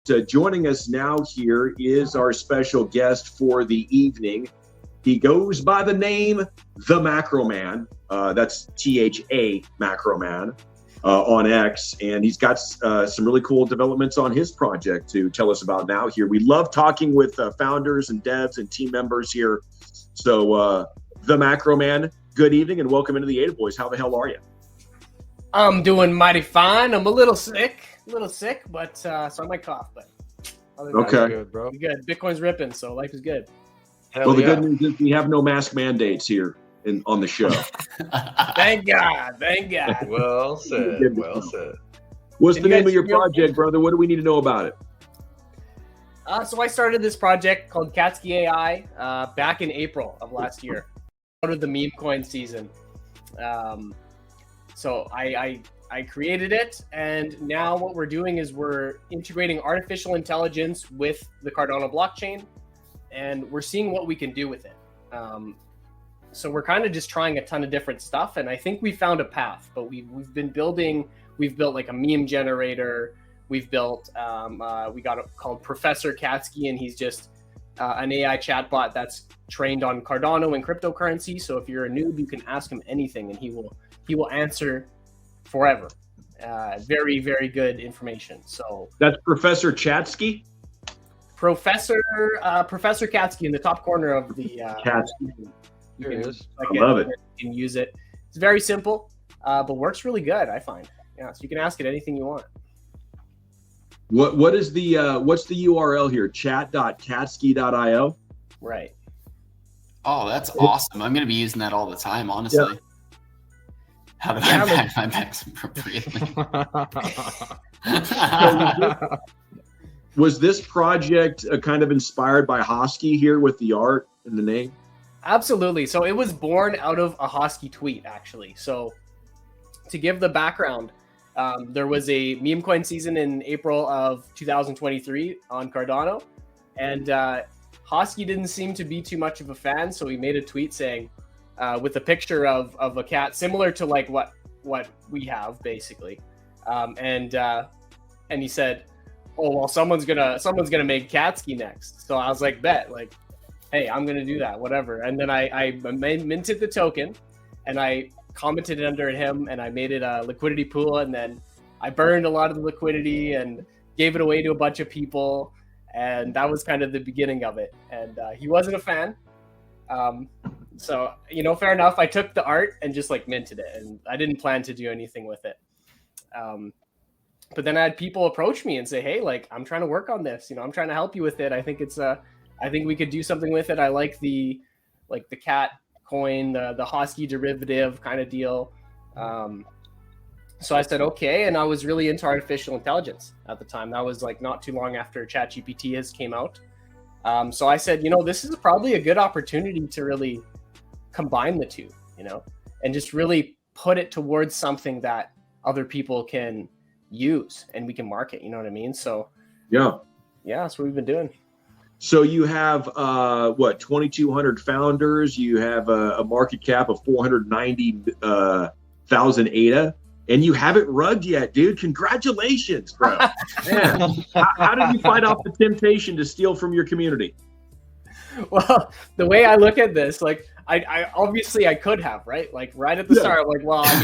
Joining us now here is our special guest for the evening. He goes by the name ThaMacroMan. That's ThaMacroMan on X, and he's got some really cool developments on his project to tell us about now here. We love talking with founders and devs and team members here. So ThaMacroMan, good evening and welcome into the ADA Boyz. How the hell are you? I'm doing mighty fine. I'm a little sick, but so I might cough, but other than okay, that, good, bro. good. Bitcoin's ripping, so life is good. Well, the good news is we have no mask mandates here on the show. Thank God. Well said. Well said. What's the name of your project, brother? What do we need to know about it? So I started this project called Catsky AI back in April of last year, out of the meme coin season. So I created it, and now what we're doing is we're integrating artificial intelligence with the Cardano blockchain, and we're seeing what we can do with it. So we're kind of just trying a ton of different stuff, and I think we found a path. But we've built like a meme generator. We've built we got it called Professor Catsky, and he's just an AI chatbot that's trained on Cardano and cryptocurrency. So if you're a noob, you can ask him anything, and he will answer forever. Very, very good information. So that's Professor Catsky. Professor Catsky in the top corner of the Catsky. There it is. I love it. You can use it. It's very simple, but works really good, I find. Yeah, so you can ask it anything you want. What is the what's the URL here? Chat.catsky.io. Right. Oh, that's awesome. I'm going to be using that all the time, honestly. Yeah. How did I pack my bags appropriately? Was this project kind of inspired by Hosky here with the art and the name? Absolutely. So it was born out of a Hosky tweet, actually. So to give the background, there was a meme coin season in April of 2023 on Cardano, and Hosky didn't seem to be too much of a fan, so he made a tweet saying, with a picture of a cat similar to like what we have basically, and he said, "Oh well, someone's gonna make Catsky next." So I was like, "Bet, like, hey, I'm gonna do that, whatever." And then I minted the token, and I commented under him, and I made it a liquidity pool, and then I burned a lot of the liquidity and gave it away to a bunch of people, and that was kind of the beginning of it. And he wasn't a fan. So, fair enough. I took the art and just like minted it, and I didn't plan to do anything with it. But then I had people approach me and say, "Hey, like, I'm trying to work on this. I'm trying to help you with it. I think we could do something with it. I like the cat coin, the Hosky derivative kind of deal." So I said, okay. And I was really into artificial intelligence at the time. That was like not too long after ChatGPT has came out. So I said, this is probably a good opportunity to really combine the two, and just really put it towards something that other people can use and we can market, you know what I mean? So yeah, that's what we've been doing. So you have 2,200 founders. You have a market cap of 490,000 ADA, and you haven't rugged yet, dude. Congratulations, bro. Man, how did you fight off the temptation to steal from your community? Well, the way I look at this, like, I obviously I could have, right? Like right at the start, like, well, I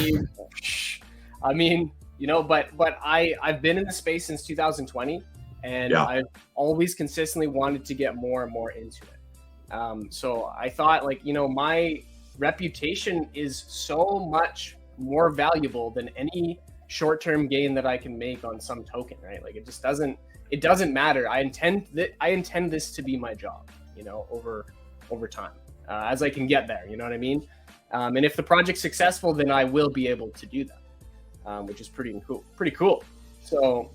mean, but I've been in the space since 2020, and I've always consistently wanted to get more and more into it. So I thought, like, my reputation is so much more valuable than any short-term gain that I can make on some token, right? Like, it doesn't matter. I intend this to be my job, over time, as I can get there, you know what I mean? And if the project's successful, then I will be able to do that, which is pretty cool. So,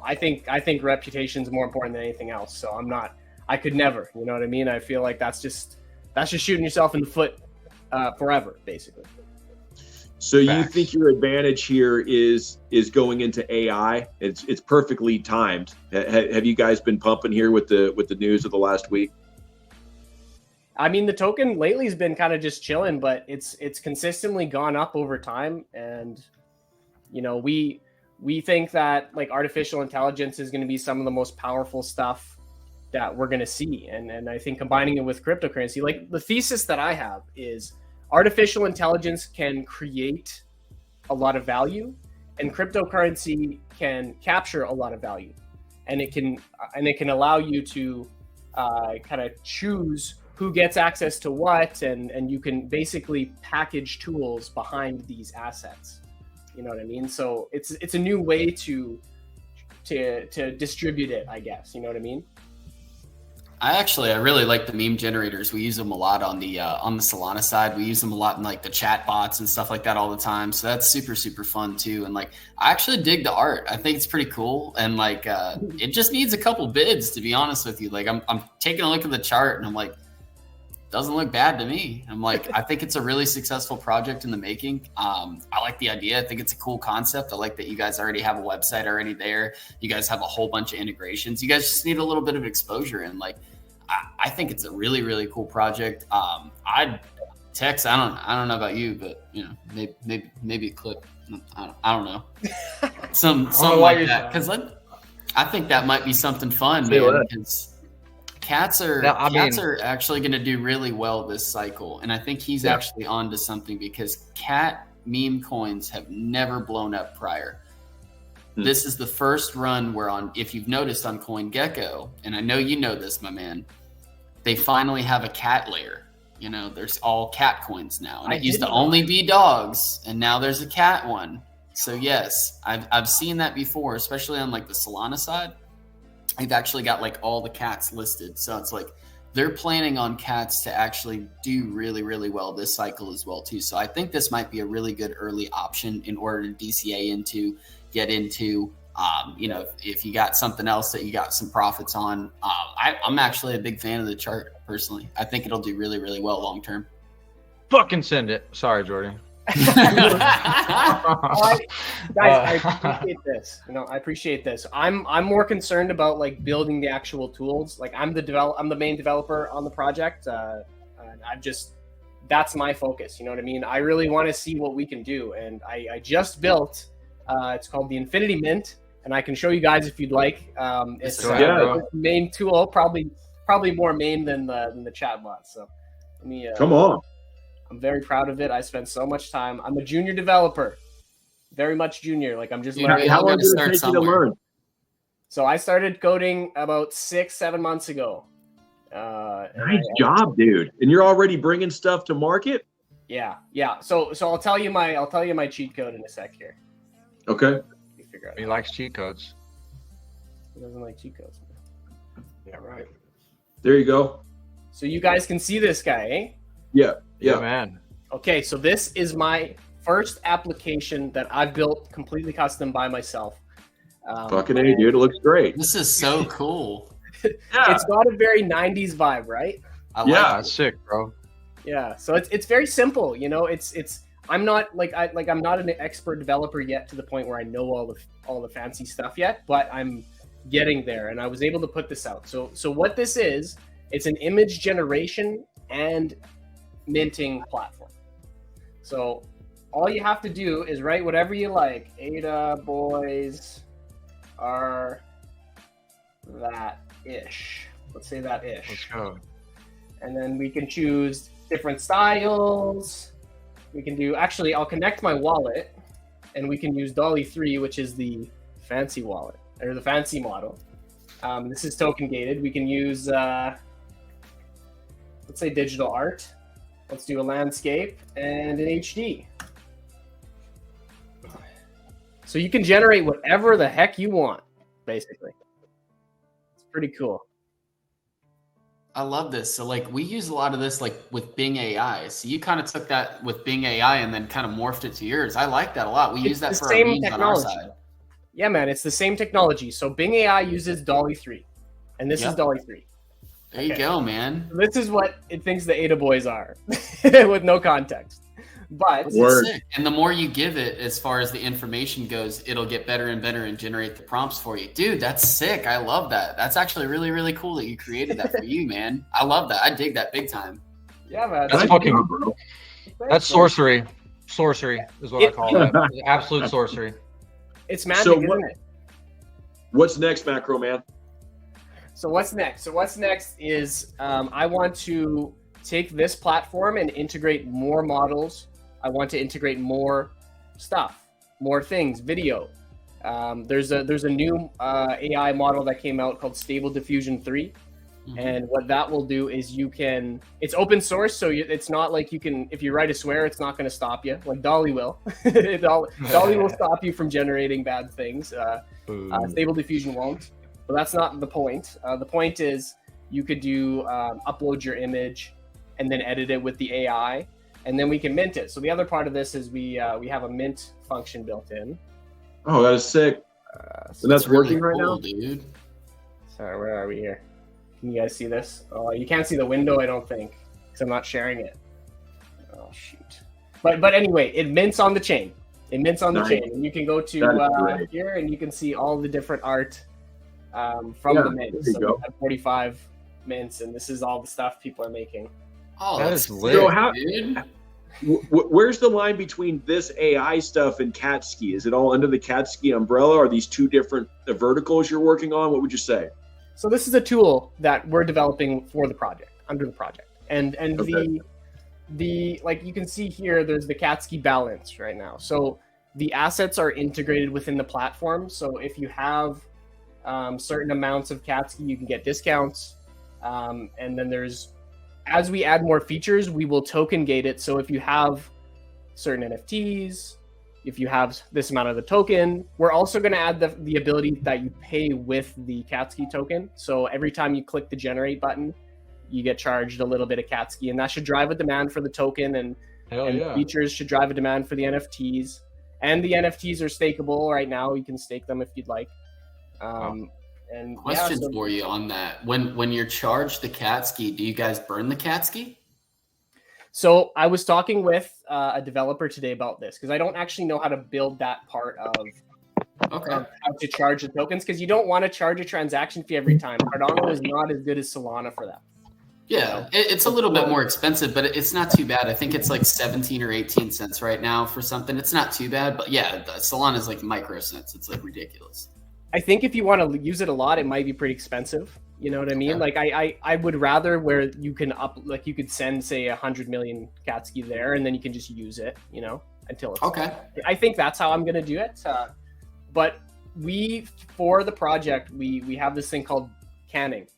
I think reputation is more important than anything else. So I could never, you know what I mean? I feel like that's just shooting yourself in the foot forever, basically. So you think your advantage here is going into AI? It's perfectly timed. Have you guys been pumping here with the news of the last week? I mean, the token lately has been kind of just chilling, but it's consistently gone up over time, and we we think that like artificial intelligence is going to be some of the most powerful stuff that we're going to see. And I think combining it with cryptocurrency, like the thesis that I have is artificial intelligence can create a lot of value, and cryptocurrency can capture a lot of value, and it can allow you to kind of choose who gets access to what, and you can basically package tools behind these assets. You know what I mean? So it's a new way to distribute it, I guess. You know what I mean? I really like the meme generators. We use them a lot on the Solana side. We use them a lot in like the chat bots and stuff like that all the time. So that's super, super fun too. And like, I actually dig the art. I think it's pretty cool. And like, it just needs a couple bids, to be honest with you. Like I'm taking a look at the chart and I'm like, doesn't look bad to me. I'm like, I think it's a really successful project in the making. I like the idea. I think it's a cool concept. I like that you guys already have a website already there. You guys have a whole bunch of integrations. You guys just need a little bit of exposure. And like, I think it's a really, really cool project. Tex, I don't know about you, but you know, maybe a clip. I don't know. Something like that. Because I think that might be something fun, man. Because Cats are actually going to do really well this cycle, and I think he's actually on to something because cat meme coins have never blown up prior. This is the first run where if you've noticed on CoinGecko, and I know you know this, my man, they finally have a cat layer. You know, there's all cat coins now, and it used to only be dogs, and now there's a cat one. So yes, I've seen that before, especially on like the Solana side. They've actually got like all the cats listed. So it's like they're planning on cats to actually do really, really well this cycle as well too. So I think this might be a really good early option in order to DCA get into, you know, if you got something else that you got some profits on. I'm actually a big fan of the chart personally. I think it'll do really, really well long term. Fucking send it. Sorry, Jordan. Guys, I appreciate this. You know, I appreciate this. I'm more concerned about like building the actual tools. Like I'm the main developer on the project. And that's my focus. You know what I mean? I really want to see what we can do. And I just built. It's called the Infinity Mint, and I can show you guys if you'd like. It's the main tool, probably more main than the chatbot. So let me come on. I'm very proud of it. I spent so much time. I'm a junior developer, very much junior. Like I'm just learning. How long did it take you to learn? So I started coding about 6-7 months ago. Nice job, dude. And you're already bringing stuff to market? Yeah. So I'll tell you my cheat code in a sec here. Okay. He likes cheat codes. He doesn't like cheat codes. Yeah, right. There you go. So you guys can see this guy, eh? Yeah, man. Okay, so this is my first application that I've built completely custom by myself. Fucking A, dude. It looks great. This is so cool. It's got a very 90s vibe, right? That's sick, bro. Yeah, so it's very simple, you know. I'm not I'm not an expert developer yet to the point where I know all the fancy stuff yet, but I'm getting there, and I was able to put this out. So what this is, it's an image generation and minting platform. So all you have to do is write whatever you like. ADA Boyz are that-ish. Let's say that-ish. Let's go. And then we can choose different styles. We can do, actually, I'll connect my wallet and we can use Dolly 3, which is the fancy wallet or the fancy model. This is token gated. We can use, let's say digital art. Let's do a landscape and an HD. So you can generate whatever the heck you want, basically. It's pretty cool. I love this. So like we use a lot of this like with Bing AI. So you kind of took that with Bing AI and then kind of morphed it to yours. I like that a lot. We use that for our memes on our side. Yeah, man, it's the same technology. So Bing AI uses Dolly 3, and this is Dolly 3. There you go, man. This is what it thinks the ADA Boyz are, with no context. But it's sick. And the more you give it, as far as the information goes, it'll get better and better and generate the prompts for you. Dude, that's sick. I love that. That's actually really, really cool that you created that for you, man. I love that. I dig that big time. Yeah, man. That's fucking, that's sorcery. Sorcery is what I call that. Absolute sorcery. It's magic, So isn't it? What's next, Macro Man? So what's next? So what's next is I want to take this platform and integrate more models. I want to integrate more stuff, more things, video. There's a new AI model that came out called Stable Diffusion 3. And what that will do is it's open source, so it's not like you can, if you write a swear, it's not going to stop you. Like Dolly will. Dolly will stop you from generating bad things. Stable Diffusion won't. But that's not the point. The point is you could do upload your image and then edit it with the AI, and then we can mint it. So the other part of this is we have a mint function built in. Oh, that is sick. So that's working really right now, dude. Sorry, where are we here? Can you guys see this? Oh, you can't see the window, I don't think, because I'm not sharing it. Oh, shoot. But anyway, it mints on the chain. It mints on the chain. And you can go to here, and you can see all the different art from the mint. So we have 45 mints, and this is all the stuff people are making. Oh, that that's is lit. So dude. where's the line between this AI stuff and Catsky? Is it all under the Catsky umbrella? Are these two different verticals you're working on? What would you say? So this is a tool that we're developing for the project, under the project. And Okay. the like you can see here, there's the Catsky balance right now. So the assets are integrated within the platform. So if you have certain amounts of Catsky, you can get discounts. And then as we add more features, we will token gate it. So if you have certain NFTs, if you have this amount of the token, we're also going to add the ability that you pay with the Catsky token. So every time you click the generate button, you get charged a little bit of Catsky, and that should drive a demand for the token, and features should drive a demand for the NFTs. And the NFTs are stakeable right now. You can stake them if you'd like. And Question for you on that. When you're charged the Catsky, do you guys burn the Catsky? So I was talking with a developer today about this, because I don't actually know how to build that part of how to charge the tokens, because you don't want to charge a transaction fee every time. Cardano is not as good as Solana for that. Yeah, it's a little bit more expensive, but it's not too bad. I think it's like 17 or 18 cents right now for something. It's not too bad, but yeah, Solana is like micro cents. It's like ridiculous. I think if you want to use it a lot, it might be pretty expensive. You know what I mean? Yeah. Like I would rather where you can you could send, say, 100 million Catsky there, and then you can just use it, until it's okay. I think that's how I'm going to do it. But for the project, we have this thing called canning.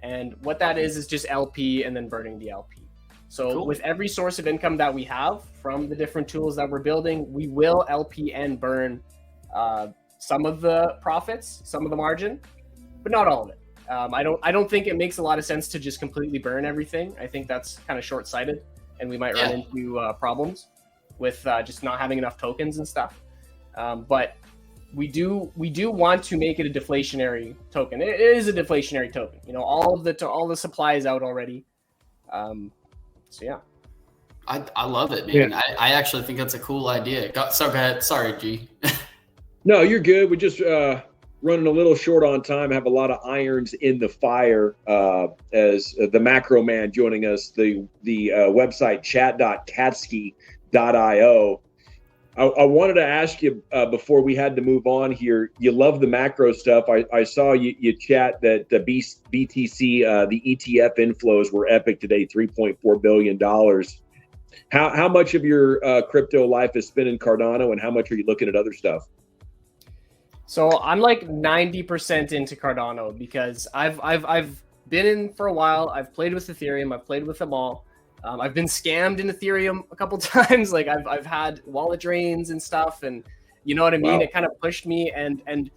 And what that is just LP and then burning the LP. So with every source of income that we have from the different tools that we're building, we will LP and burn some of the profits, some of the margin, but not all of it. I don't think it makes a lot of sense to just completely burn everything. I think that's kind of short-sighted, and we might run into problems with just not having enough tokens and stuff. But we do want to make it a deflationary token. It is a deflationary token. All the supply is out already. So yeah. I love it, man. Yeah. I actually think that's a cool idea. Go ahead. Sorry, G. No, you're good. We just running a little short on time. Have a lot of irons in the fire. As ThaMacroMan joining us, the website chat.catsky.io. I wanted to ask you before we had to move on here. You love the macro stuff. I saw you chat that the BTC, the ETF inflows were epic today, $3.4 billion. How much of your crypto life is spent in Cardano, and how much are you looking at other stuff? So I'm like 90% into Cardano, because I've been in for a while. I've played with Ethereum. I've played with them all. I've been scammed in Ethereum a couple times. Like I've had wallet drains and stuff, and you know what I mean? Wow. It kind of pushed me, and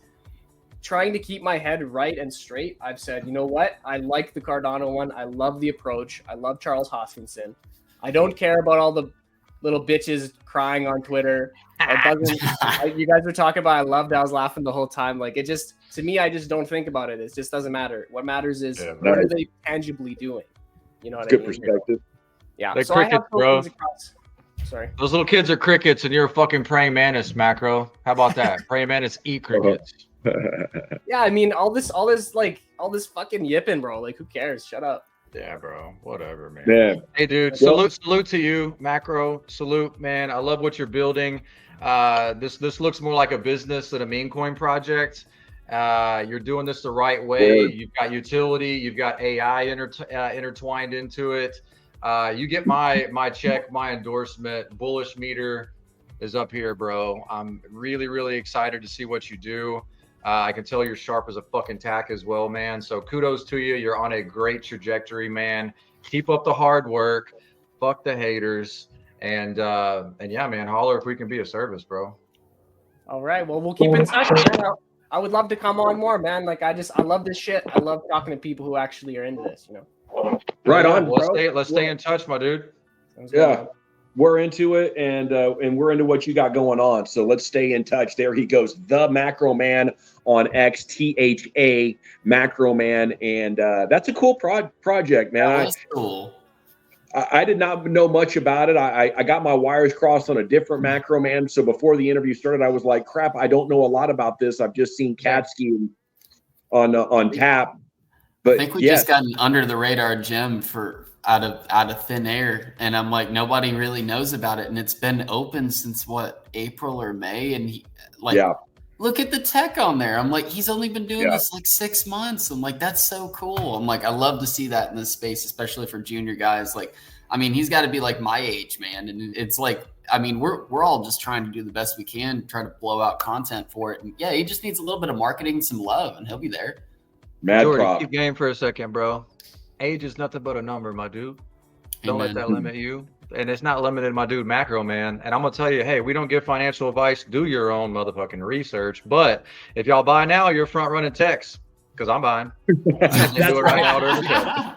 trying to keep my head right and straight, I've said, you know what? I like the Cardano one. I love the approach. I love Charles Hoskinson. I don't care about all the little bitches crying on Twitter. You guys were talking about, I loved it. I was laughing the whole time. Like it just, to me, I just don't think about it. It just doesn't matter. What matters is what are they tangibly doing? You know what I mean? Good perspective. Yeah. They're crickets, bro. Sorry. Those little kids are crickets, and you're a fucking praying mantis, Macro. How about that? Praying mantis eat crickets. Yeah, I mean, all this fucking yipping, bro. Like, who cares? Shut up. Yeah, bro. Whatever, man. Yeah. Hey, dude. Well- Salute to you, Macro. Salute, man. I love what you're building. This looks more like a business than a meme coin project. You're doing this the right way. Yeah. You've got utility. You've got AI intertwined into it. You get my check, my endorsement. Bullish meter is up here, bro. I'm really, really excited to see what you do. I can tell you're sharp as a fucking tack as well, man. So kudos to you. You're on a great trajectory, man. Keep up the hard work. Fuck the haters. And yeah, man, holler if we can be of service, bro. All right. Well, we'll keep in touch, man. I would love to come on more, man. Like I love this shit. I love talking to people who actually are into this, you know. Right on, Let's bro. stay in touch, my dude. Sounds good, Yeah. man. We're into it, and we're into what you got going on. So let's stay in touch. There he goes, ThaMacroMan on X, THA MacroMan, and that's a cool project, man. That's cool. I did not know much about it. I got my wires crossed on a different MacroMan. So before the interview started, I was like, crap, I don't know a lot about this. I've just seen Catsky on tap. But I think we just got an under the radar gem for out of thin air, and I'm like, nobody really knows about it, and it's been open since what, April or May, and he look at the tech on there. I'm like, he's only been doing this like 6 months. I'm like, that's so cool. I'm like, I love to see that in this space, especially for junior guys. Like, I mean, he's got to be like my age, man, and it's like, I mean, we're all just trying to do the best we can, try to blow out content for it, and yeah, he just needs a little bit of marketing, some love, and he'll be there. Mad Jordy, prop. keep game for a second, bro. Age is nothing but a number, my dude. Don't let that limit you. And it's not limited, my dude, Macro, man. And I'm going to tell you, hey, we don't give financial advice. Do your own motherfucking research. But if y'all buy now, you're front running techs because I'm buying. I'm just gonna do it right now during the show.